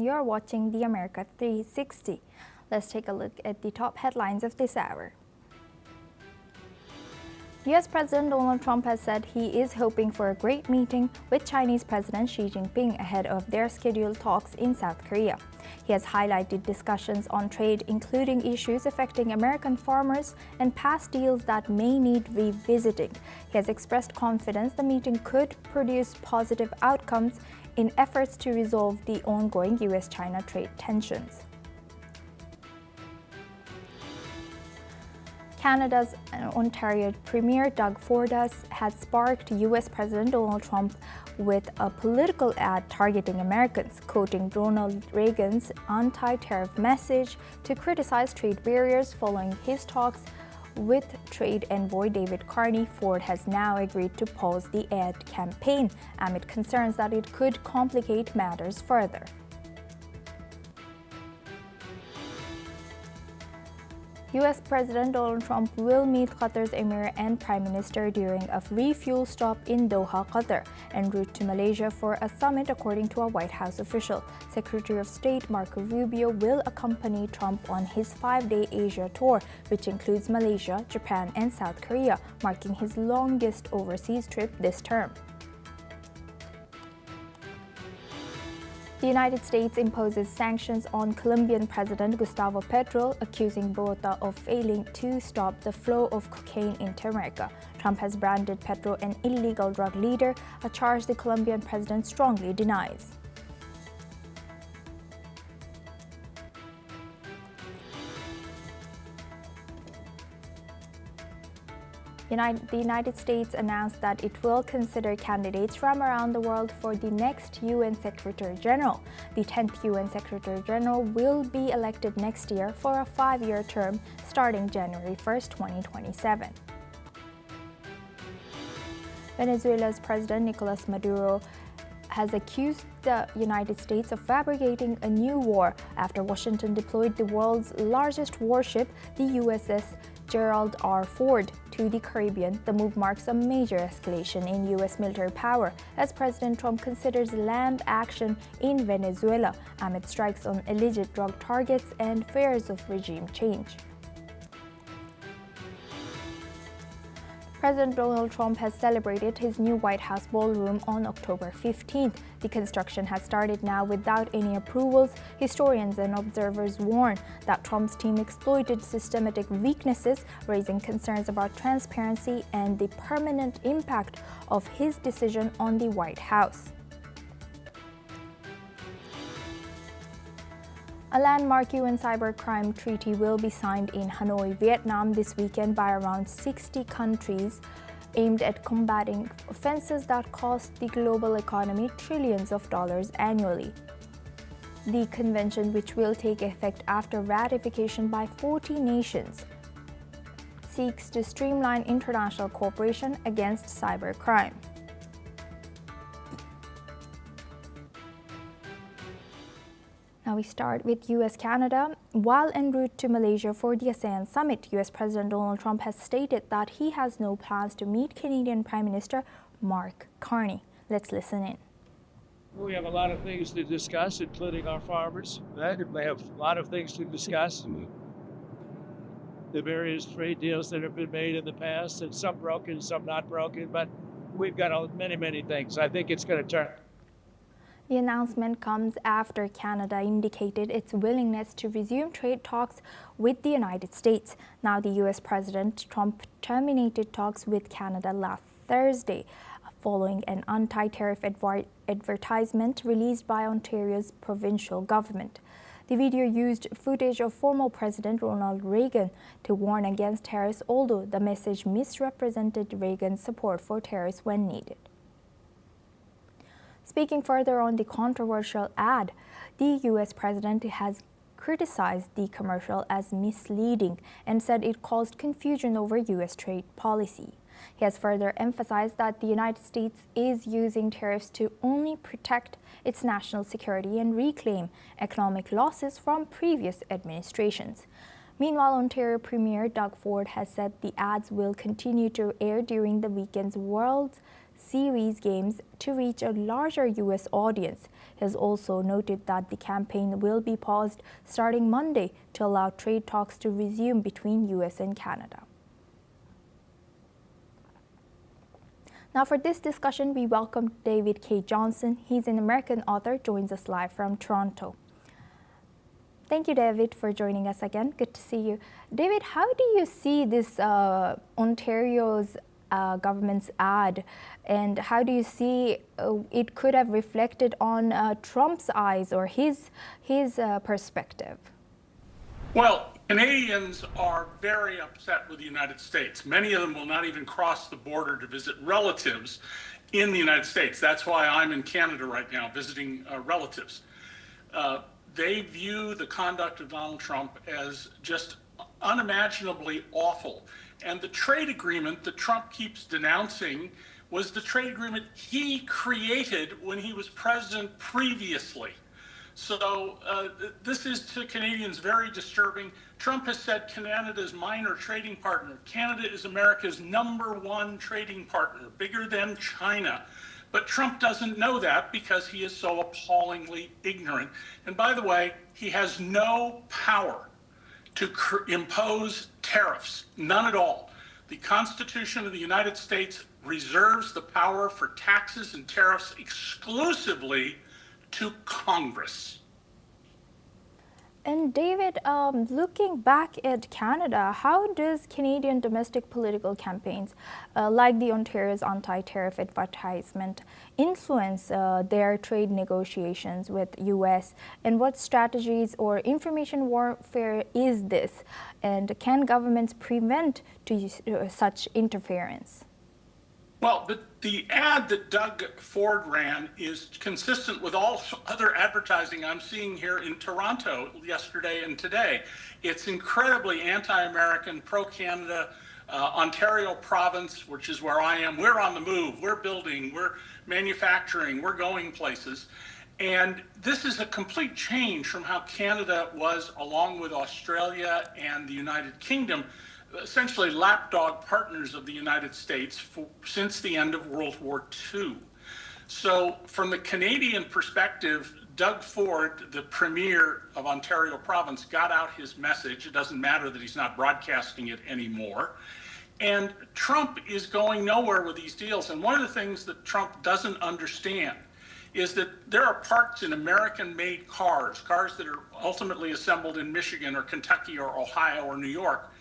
You're watching the America 360. Let's take a look at the top headlines of this hour. U.S. President Donald Trump has said he is hoping for a great meeting with Chinese President Xi Jinping ahead of their scheduled talks in South Korea. He has highlighted discussions on trade, including issues affecting American farmers and past deals that may need revisiting. He has expressed confidence the meeting could produce positive outcomes in efforts to resolve the ongoing U.S.-China trade tensions. Canada's Ontario Premier Doug Ford has sparked U.S. President Donald Trump with a political ad targeting Americans, quoting Ronald Reagan's anti-tariff message to criticize trade barriers following his talks with trade envoy David Carney. Ford has now agreed to pause the ad campaign amid concerns that it could complicate matters further. U.S. President Donald Trump will meet Qatar's Emir and Prime Minister during a refuel stop in Doha, Qatar, en route to Malaysia for a summit, according to a White House official. Secretary of State Marco Rubio will accompany Trump on his 5-day Asia tour, which includes Malaysia, Japan, and South Korea, marking his longest overseas trip this term. The United States imposes sanctions on Colombian President Gustavo Petro, accusing Bogota of failing to stop the flow of cocaine into America. Trump has branded Petro an illegal drug leader, a charge the Colombian president strongly denies. The United States announced that it will consider candidates from around the world for the next UN Secretary General. The 10th UN Secretary General will be elected next year for a 5-year term starting January 1, 2027. Venezuela's President Nicolas Maduro has accused the United States of fabricating a new war after Washington deployed the world's largest warship, the USS Gerald R. Ford, to the Caribbean. The move marks a major escalation in U.S. military power as President Trump considers land action in Venezuela amid strikes on alleged drug targets and fears of regime change. President Donald Trump has celebrated his new White House ballroom on October 15th. The construction has started now without any approvals. Historians and observers warn that Trump's team exploited systematic weaknesses, raising concerns about transparency and the permanent impact of his decision on the White House. A landmark UN cybercrime treaty will be signed in Hanoi, Vietnam this weekend by around 60 countries, aimed at combating offenses that cost the global economy trillions of dollars annually. The convention, which will take effect after ratification by 40 nations, seeks to streamline international cooperation against cybercrime. Now we start with U.S.-Canada. While en route to Malaysia for the ASEAN summit, U.S. President Donald Trump has stated that he has no plans to meet Canadian Prime Minister Mark Carney. Let's listen in. We have a lot of things to discuss, including our farmers. We have a lot of things to discuss. The various trade deals that have been made in the past, and some broken, some not broken, but we've got many things. I think it's going to turn. The announcement comes after Canada indicated its willingness to resume trade talks with the United States. Now, the U.S. President Trump terminated talks with Canada last Thursday, following an anti-tariff advertisement released by Ontario's provincial government. The video used footage of former President Ronald Reagan to warn against tariffs, although the message misrepresented Reagan's support for tariffs when needed. Speaking further on the controversial ad, the U.S. president has criticized the commercial as misleading and said it caused confusion over U.S. trade policy. He has further emphasized that the United States is using tariffs to only protect its national security and reclaim economic losses from previous administrations. Meanwhile, Ontario Premier Doug Ford has said the ads will continue to air during the weekend's World Series games to reach a larger U.S. audience. has also noted that the campaign will be paused starting Monday to allow trade talks to resume between U.S. and Canada. Now for this discussion, we welcome David K. Johnson. He's an American author, joins us live from Toronto. Thank you, David, for joining us again. Good to see you. David, how do you see this Ontario's government's ad, and how do you see it could have reflected on Trump's eyes or his perspective? Well, Canadians are very upset with the United States. Many of them will not even cross the border to visit relatives in the United States. That's why I'm in Canada right now visiting relatives. They view the conduct of Donald Trump as just unimaginably awful. And the trade agreement that Trump keeps denouncing was the trade agreement he created when he was president previously. So this is to Canadians very disturbing. Trump has said Canada is minor trading partner. Canada is America's #1 trading partner, bigger than China. But Trump doesn't know that because he is so appallingly ignorant. And by the way, he has no power to impose tariffs, none at all. The Constitution of the United States reserves the power for taxes and tariffs exclusively to Congress. And David, looking back at Canada, how does Canadian domestic political campaigns, like the Ontario's anti-tariff advertisement, influence their trade negotiations with U.S.? And what strategies or information warfare is this? And can governments prevent such interference? Well, the ad that Doug Ford ran is consistent with all other advertising I'm seeing here in Toronto yesterday and today. It's incredibly anti-American, pro-Canada. Ontario province, which is where I am, we're on the move, we're building, we're manufacturing, we're going places. And this is a complete change from how Canada was, along with Australia and the United Kingdom, essentially lapdog partners of the United States since the end of World War II. So from the Canadian perspective, Doug Ford, the premier of Ontario province, got out his message. It doesn't matter that he's not broadcasting it anymore. And Trump is going nowhere with these deals. And one of the things that Trump doesn't understand is that there are parts in American-made cars that are ultimately assembled in Michigan or Kentucky or Ohio or New York,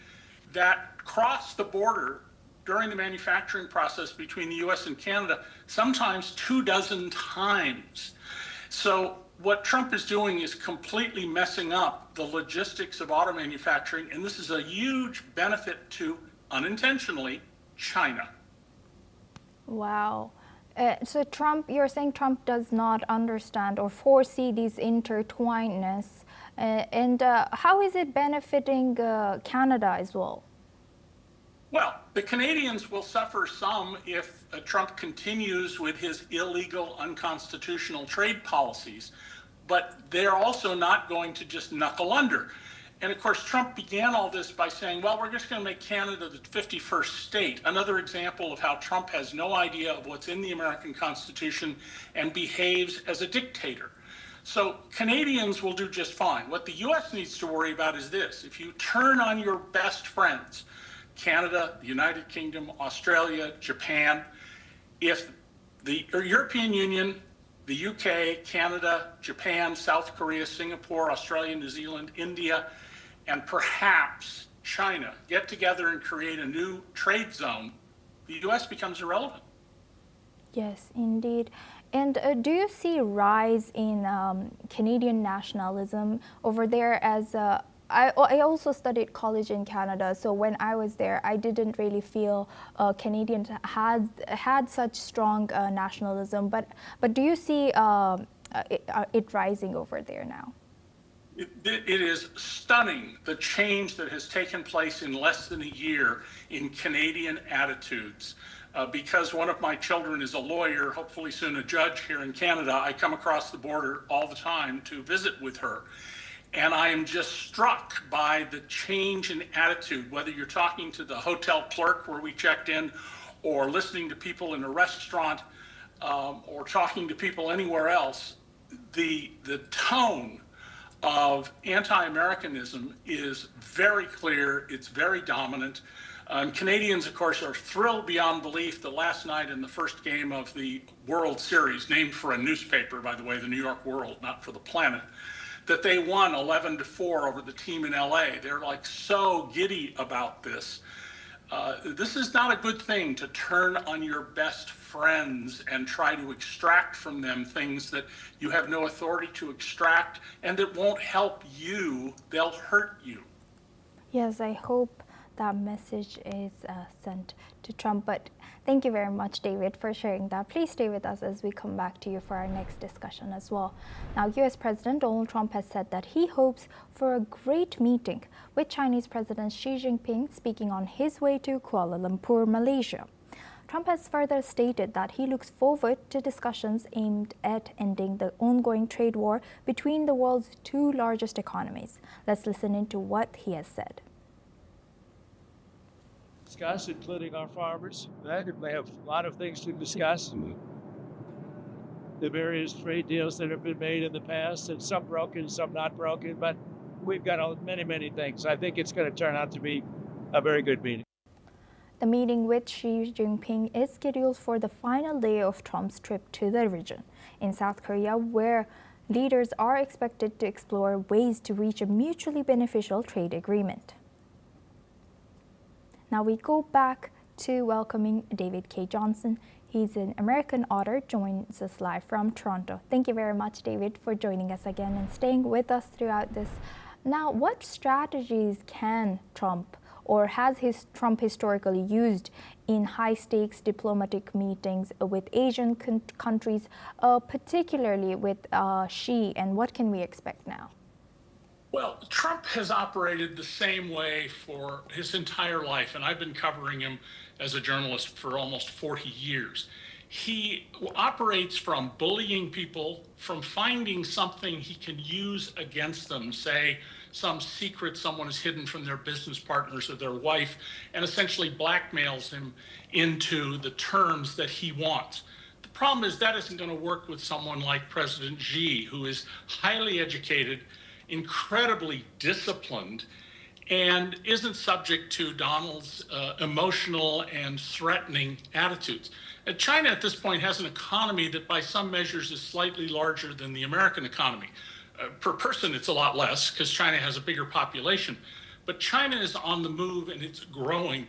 that cross the border during the manufacturing process between the US and Canada, sometimes 24 times. So what Trump is doing is completely messing up the logistics of auto manufacturing, and this is a huge benefit to, unintentionally, China. Wow. So you're saying Trump does not understand or foresee these intertwinedness. And how is it benefiting Canada as well? Well, the Canadians will suffer some if Trump continues with his illegal, unconstitutional trade policies, but they're also not going to just knuckle under. And of course, Trump began all this by saying, well, we're just going to make Canada the 51st state. Another example of how Trump has no idea of what's in the American Constitution and behaves as a dictator. So Canadians will do just fine. What the US needs to worry about is this. If you turn on your best friends, Canada, the United Kingdom, Australia, Japan, if the European Union, the UK, Canada, Japan, South Korea, Singapore, Australia, New Zealand, India, and perhaps China get together and create a new trade zone, the US becomes irrelevant. Yes, indeed. And do you see a rise in Canadian nationalism over there? As I also studied college in Canada, so when I was there, I didn't really feel Canadians had such strong nationalism. But do you see it rising over there now? It is stunning, the change that has taken place in less than a year in Canadian attitudes. Because one of my children is a lawyer, hopefully soon a judge here in Canada, I come across the border all the time to visit with her. And I am just struck by the change in attitude, whether you're talking to the hotel clerk where we checked in, or listening to people in a restaurant, or talking to people anywhere else. the tone of anti-Americanism is very clear. It's very dominant. Canadians, of course, are thrilled beyond belief that last night in the first game of the World Series, named for a newspaper, by the way, the New York World, not for the Planet, that they won 11-4 over the team in LA. They're like so giddy about this. This is not a good thing, to turn on your best friends and try to extract from them things that you have no authority to extract and that won't help you, they'll hurt you. Yes, I hope that message is sent to Trump. But thank you very much, David, for sharing that. Please stay with us as we come back to you for our next discussion as well. Now, U.S. President Donald Trump has said that he hopes for a great meeting with Chinese President Xi Jinping, speaking on his way to Kuala Lumpur, Malaysia. Trump has further stated that he looks forward to discussions aimed at ending the ongoing trade war between the world's two largest economies. Let's listen into what he has said. Discuss, including our farmers. That may have a lot of things to discuss. The various trade deals that have been made in the past, and some broken, some not broken, but we've got many things. I think it's going to turn out to be a very good meeting. The meeting with Xi Jinping is scheduled for the final day of Trump's trip to the region in South Korea, where leaders are expected to explore ways to reach a mutually beneficial trade agreement. Now we go back to welcoming David K. Johnson. He's an American author, joins us live from Toronto. Thank you very much, David, for joining us again and staying with us throughout this. Now, what strategies can Trump or has Trump historically used in high-stakes diplomatic meetings with Asian countries, particularly with Xi, and what can we expect now? Well, Trump has operated the same way for his entire life, and I've been covering him as a journalist for almost 40 years. He operates from bullying people, from finding something he can use against them, say some secret someone has hidden from their business partners or their wife, and essentially blackmails him into the terms that he wants. The problem is that isn't going to work with someone like President Xi, who is highly educated, incredibly disciplined, and isn't subject to Donald's emotional and threatening attitudes. China at this point has an economy that by some measures is slightly larger than the American economy. Per person, it's a lot less because China has a bigger population. But China is on the move and it's growing,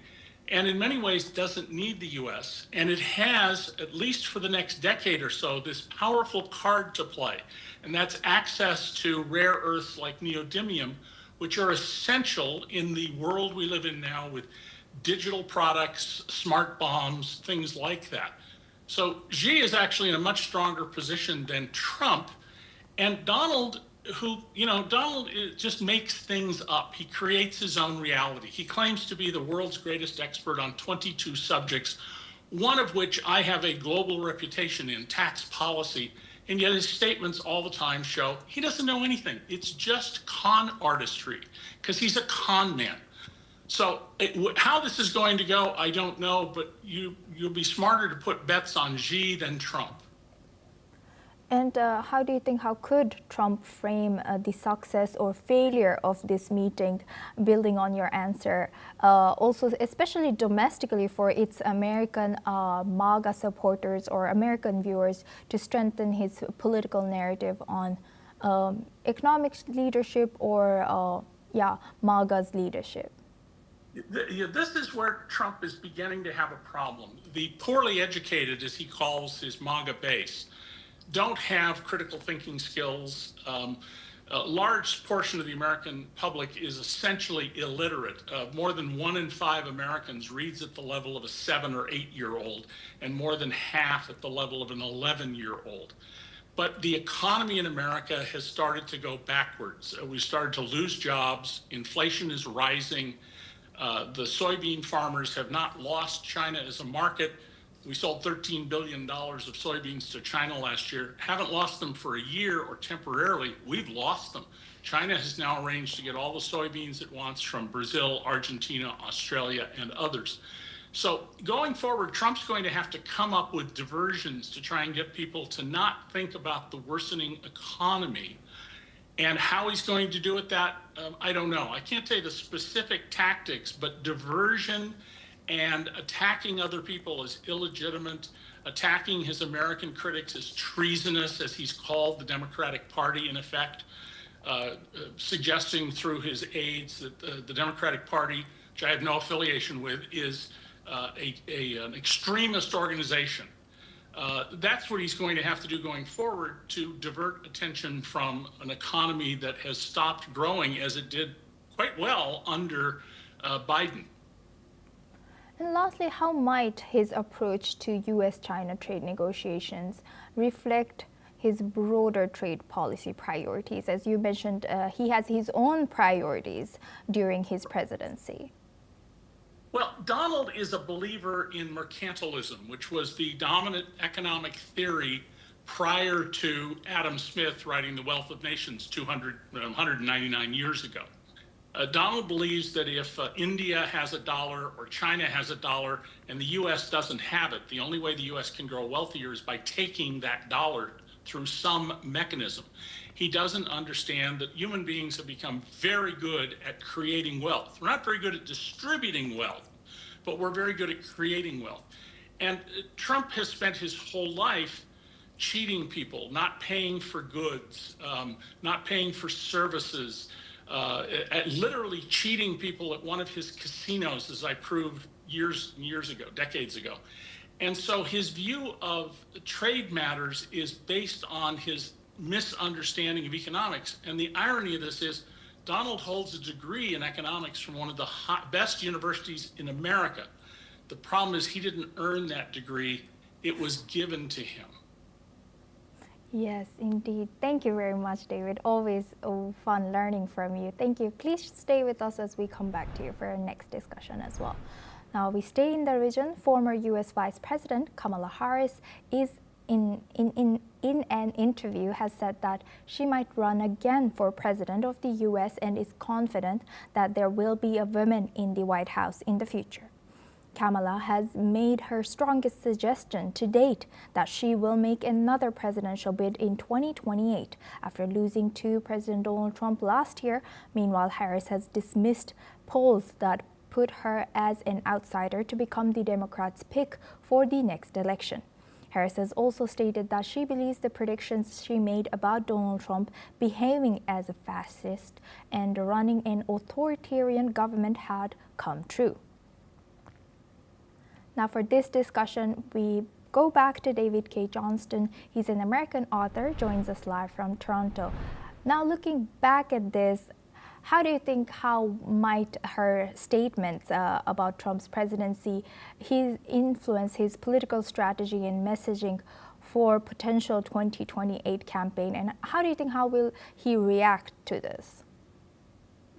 and in many ways doesn't need the US. And it has, at least for the next decade or so, this powerful card to play. And that's access to rare earths like neodymium, which are essential in the world we live in now with digital products, smart bombs, things like that. So Xi is actually in a much stronger position than Trump. And Donald, Donald just makes things up. He creates his own reality. He claims to be the world's greatest expert on 22 subjects, one of which I have a global reputation in, tax policy. And yet his statements all the time show he doesn't know anything. It's just con artistry, because he's a con man. So how this is going to go, I don't know, but you'll be smarter to put bets on Xi than Trump. And how could Trump frame the success or failure of this meeting, building on your answer, also especially domestically for its American MAGA supporters or American viewers, to strengthen his political narrative on economic leadership or MAGA's leadership? This is where Trump is beginning to have a problem. The poorly educated, as he calls his MAGA base, don't have critical thinking skills. A large portion of the American public is essentially illiterate. More than 1 in 5 Americans reads at the level of a 7 or 8-year-old, and more than half at the level of an 11-year-old. But the economy in America has started to go backwards. We started to lose jobs. Inflation is rising. The soybean farmers have not lost China as a market. We sold $13 billion of soybeans to China last year, haven't lost them for a year or temporarily, we've lost them. China has now arranged to get all the soybeans it wants from Brazil, Argentina, Australia, and others. So going forward, Trump's going to have to come up with diversions to try and get people to not think about the worsening economy. And how he's going to do it, I don't know. I can't tell you the specific tactics, but diversion and attacking other people as illegitimate, attacking his American critics as treasonous, as he's called the Democratic Party in effect, suggesting through his aides that the Democratic Party, which I have no affiliation with, is an extremist organization. That's what he's going to have to do going forward to divert attention from an economy that has stopped growing as it did quite well under Biden. And lastly, how might his approach to U.S.-China trade negotiations reflect his broader trade policy priorities? As you mentioned, he has his own priorities during his presidency. Well, Donald is a believer in mercantilism, which was the dominant economic theory prior to Adam Smith writing The Wealth of Nations 199 years ago. Donald believes that if India has a dollar or China has a dollar and the U.S. doesn't have it, the only way the U.S. can grow wealthier is by taking that dollar through some mechanism. He doesn't understand that human beings have become very good at creating wealth. We're not very good at distributing wealth, but we're very good at creating wealth. And Trump has spent his whole life cheating people, not paying for goods, not paying for services, literally cheating people at one of his casinos, as I proved years and years ago, decades ago. And so his view of trade matters is based on his misunderstanding of economics. And the irony of this is Donald holds a degree in economics from one of the best universities in America. The problem is he didn't earn that degree. It was given to him. Yes, indeed. Thank you very much, David. Always fun learning from you. Thank you. Please stay with us as we come back to you for our next discussion as well. Now we stay in the region. Former U.S. Vice President Kamala Harris is in an interview has said that she might run again for president of the U.S. and is confident that there will be a woman in the White House in the future. Kamala has made her strongest suggestion to date that she will make another presidential bid in 2028 after losing to President Donald Trump last year. Meanwhile, Harris has dismissed polls that put her as an outsider to become the Democrats' pick for the next election. Harris has also stated that she believes the predictions she made about Donald Trump behaving as a fascist and running an authoritarian government had come true. Now for this discussion, we go back to David K. Johnston. He's an American author, joins us live from Toronto. Now looking back at this, how do you think how might her statements about Trump's presidency influence his political strategy and messaging for potential 2028 campaign? And how do you think how will he react to this?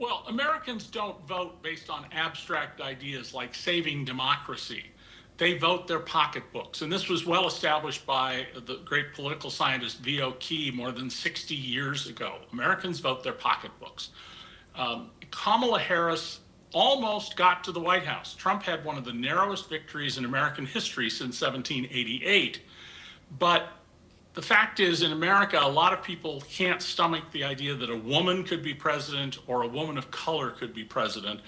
Well, Americans don't vote based on abstract ideas like saving democracy. They vote their pocketbooks. And this was well established by the great political scientist V.O. Key more than 60 years ago. Americans vote their pocketbooks. Kamala Harris almost got to the White House. Trump had one of the narrowest victories in American history since 1788. But the fact is, in America, a lot of people can't stomach the idea that a woman could be president or a woman of color could be president.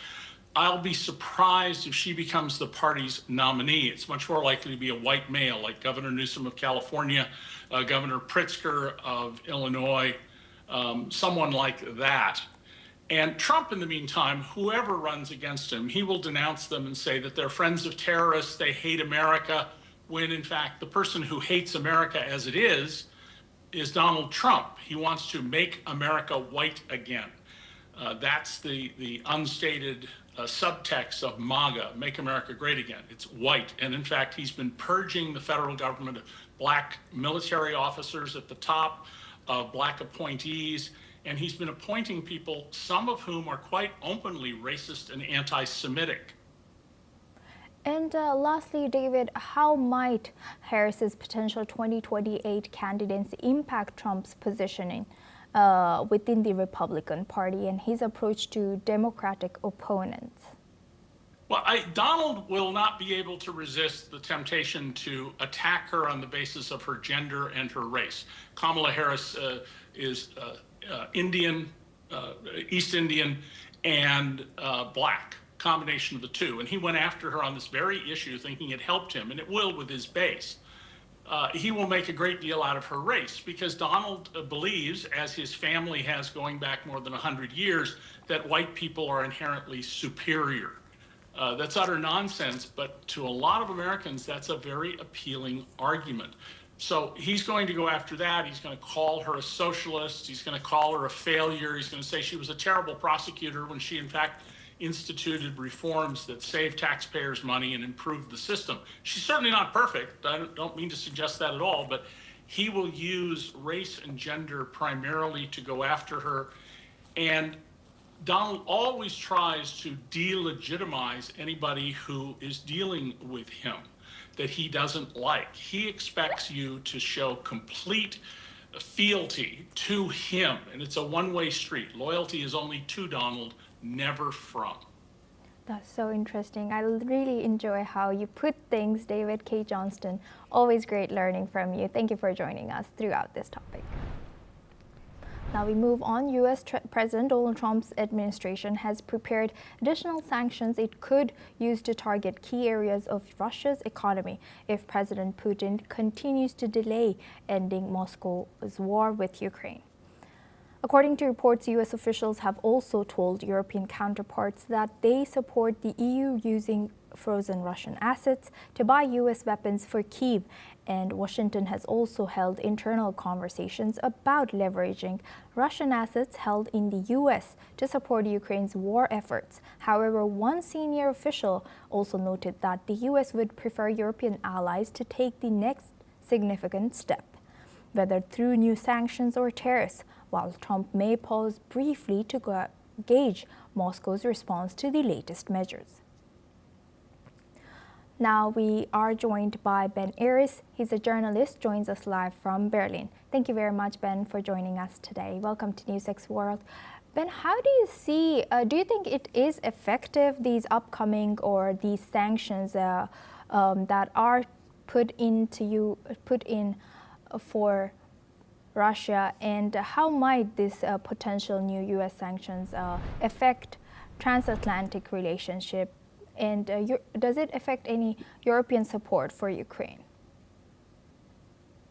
I'll be surprised if she becomes the party's nominee. It's much more likely to be a white male, like Governor Newsom of California, Governor Pritzker of Illinois, someone like that. And Trump, in the meantime, whoever runs against him, he will denounce them and say that they're friends of terrorists, they hate America, when in fact the person who hates America as it is Donald Trump. He wants to make America white again. That's the unstated subtext of MAGA, Make America Great Again. It's white. And in fact, he's been purging the federal government of black military officers at the top, of black appointees, and he's been appointing people, some of whom are quite openly racist and anti-Semitic. And lastly, David, how might Harris's potential 2028 candidates impact Trump's positioning within the Republican Party and his approach to Democratic opponents? Well, Donald will not be able to resist the temptation to attack her on the basis of her gender and her race. Kamala Harris is Indian, East Indian, and black, combination of the two. And he went after her on this very issue thinking it helped him, and it will with his base. He will make a great deal out of her race because Donald believes, as his family has going back more than 100 years, that white people are inherently superior. That's utter nonsense, but to a lot of Americans, that's a very appealing argument. So he's going to go after that. He's going to call her a socialist. He's going to call her a failure. He's going to say she was a terrible prosecutor when she, in fact, instituted reforms that saved taxpayers money and improved the system. She's certainly not perfect. I don't mean to suggest that at all, but he will use race and gender primarily to go after her. And Donald always tries to delegitimize anybody who is dealing with him that he doesn't like. He expects you to show complete fealty to him, and it's a one-way street. Loyalty is only to Donald, never from. That's so interesting. I really enjoy how you put things, David K. Johnston. Always great learning from you. Thank you for joining us throughout this topic. Now we move on. U.S. President Donald Trump's administration has prepared additional sanctions it could use to target key areas of Russia's economy if President Putin continues to delay ending Moscow's war with Ukraine. According to reports, U.S. officials have also told European counterparts that they support the EU using frozen Russian assets to buy U.S. weapons for Kyiv, and Washington has also held internal conversations about leveraging Russian assets held in the U.S. to support Ukraine's war efforts. However, one senior official also noted that the U.S. would prefer European allies to take the next significant step, whether through new sanctions or tariffs, while Trump may pause briefly to gauge Moscow's response to the latest measures. Now we are joined by Ben Aris. He's a journalist, joins us live from Berlin. Thank you very much, Ben, for joining us today. Welcome to NewsX World. Ben, how do you see, do you think it is effective, these upcoming or these sanctions that are put in for Russia, and how might this potential new U.S. sanctions affect transatlantic relationship? And does it affect any European support for Ukraine?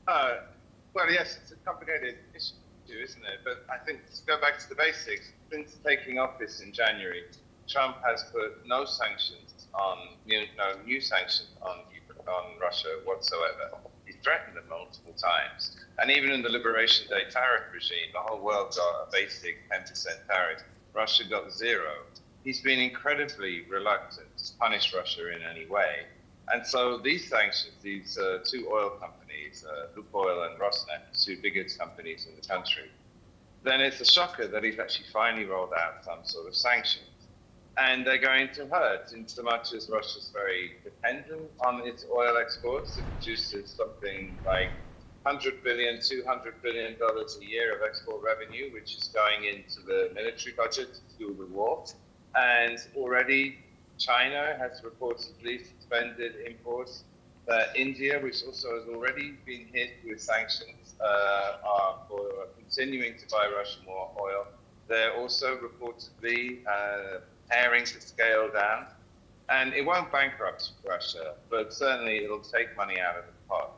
Well, yes, it's a complicated issue, isn't it? But I think to go back to the basics, since taking office in January, Trump has put no sanctions on, no new sanctions on Russia whatsoever. He's threatened them multiple times. And even in the Liberation Day tariff regime, the whole world got a basic 10% tariff. Russia got 0. He's been incredibly reluctant to punish Russia in any way. And so these sanctions, these two oil companies, Lukoil and Rosneft, the two biggest companies in the country, then it's a shocker that he's actually finally rolled out some sort of sanctions. And they're going to hurt in so much as Russia's very dependent on its oil exports. It produces something like $100 billion, $200 billion a year of export revenue, which is going into the military budget to fuel the war. And already China has reportedly suspended imports. India, which also has already been hit with sanctions, are for continuing to buy Russian more oil. They're also reportedly preparing to scale down. And it won't bankrupt Russia, but certainly it'll take money out of the pot.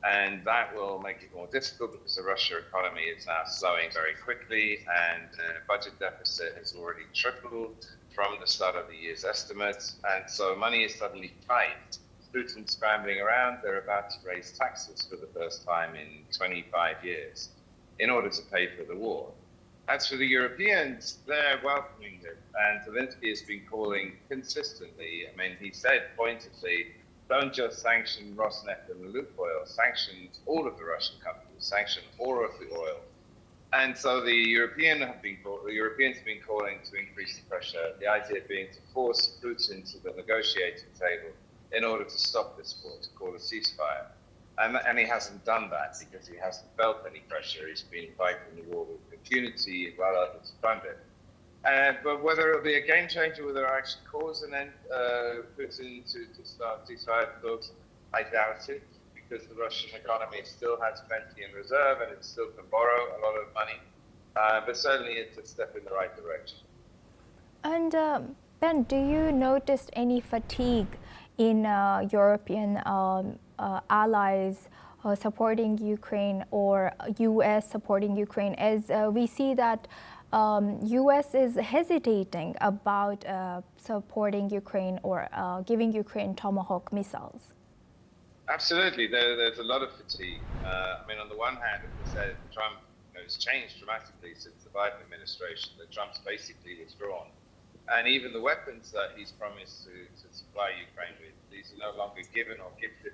And that will make it more difficult because the Russia economy is now slowing very quickly, and the budget deficit has already tripled from the start of the year's estimates. And so money is suddenly tight. Putin's scrambling around. They're about to raise taxes for the first time in 25 years in order to pay for the war. As for the Europeans, they're welcoming it. And Zelensky has been calling consistently. I mean, he said pointedly, don't just sanction Rosneft and Lukoil, sanction all of the Russian companies, sanction all of the oil. And so the Europeans have been calling to increase the pressure, the idea being to force Putin to the negotiating table in order to stop this war, to call a ceasefire. And he hasn't done that because he hasn't felt any pressure. He's been fighting the war with impunity and well others fund it. But whether it'll be a game changer, whether it'll actually cause an end, Putin to start ceasefire talks, I doubt it, because the Russian economy still has plenty in reserve and it still can borrow a lot of money. But certainly it's a step in the right direction. And Ben, do you notice any fatigue in European allies supporting Ukraine or U.S. supporting Ukraine, as we see that U.S. is hesitating about supporting Ukraine or giving Ukraine Tomahawk missiles? Absolutely, there's a lot of fatigue. I mean, on the one hand, as I said, Trump has changed dramatically since the Biden administration. That Trump's basically withdrawn. And even the weapons that he's promised to supply Ukraine with, these are no longer given or gifted.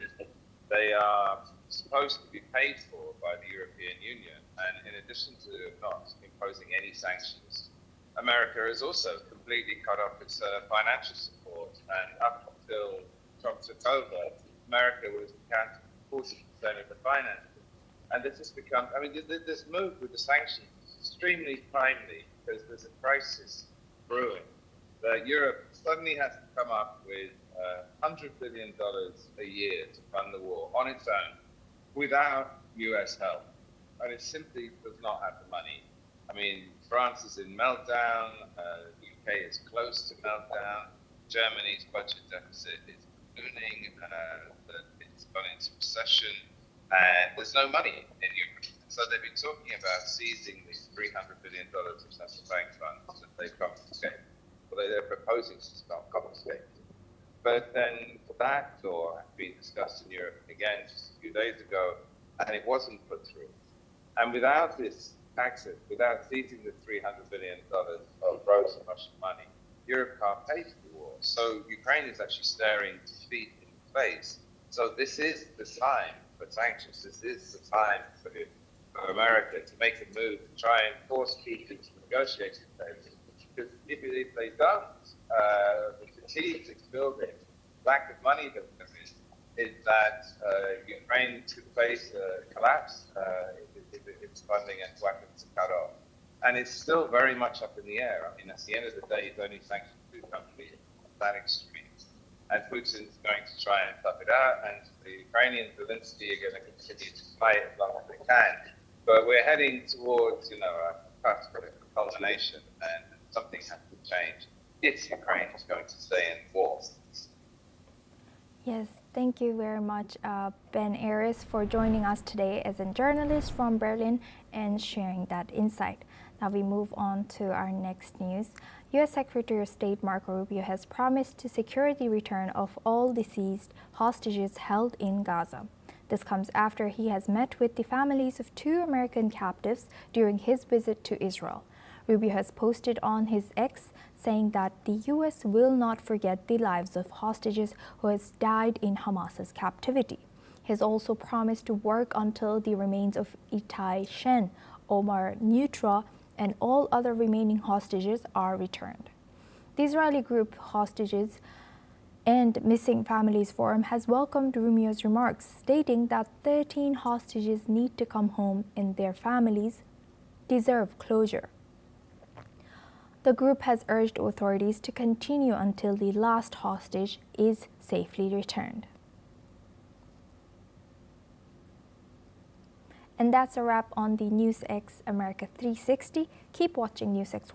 They are supposed to be paid for by the European Union. And in addition to not imposing any sanctions, America has also completely cut off its financial support. And up until Trump took over, America was accounting for 40% of the finances. And this has become, I mean, this move with the sanctions is extremely timely because there's a crisis brewing. Europe suddenly has to come up with $100 billion a year to fund the war on its own without US help. And it simply does not have the money. I mean, France is in meltdown, the UK is close to meltdown, Germany's budget deficit is ballooning, it's gone into recession, and there's no money in Europe. So they've been talking about seizing these $300 billion of central bank funds that they've confiscated. Well, they're proposing to start confiscating. But then that law had been discussed in Europe again just a few days ago, and it wasn't put through. And without this access, without seizing the $300 billion of gross Russian money, Europe can't pay for the war. So Ukraine is actually staring defeat in the face. So this is the time for sanctions. This is the time for America to make a move to try and force people to negotiate with them. Because if they don't, the fatigue that's building, lack of money that there is that Ukraine could face a collapse if its funding and weapons are cut off. And it's still very much up in the air. I mean, at the end of the day, it's only sanctions two countries that extreme. And Putin's going to try and tough it out, and the Ukrainian Zelensky are going to continue to fight as long as they can. But we're heading towards, a cusp of culmination, and something has to change if Ukraine is going to stay in war. Yes, thank you very much, Ben Aris, for joining us today as a journalist from Berlin and sharing that insight. Now we move on to our next news. U.S. Secretary of State Marco Rubio has promised to secure the return of all deceased hostages held in Gaza. This comes after he has met with the families of 2 American captives during his visit to Israel. Rubio has posted on his X saying that the U.S. will not forget the lives of hostages who has died in Hamas's captivity. He has also promised to work until the remains of Itay Chen, Omer Neutra, and all other remaining hostages are returned. The Israeli group Hostages and Missing Families Forum has welcomed Rubio's remarks, stating that 13 hostages need to come home and their families deserve closure. The group has urged authorities to continue until the last hostage is safely returned. And that's a wrap on the NewsX America 360. Keep watching NewsX.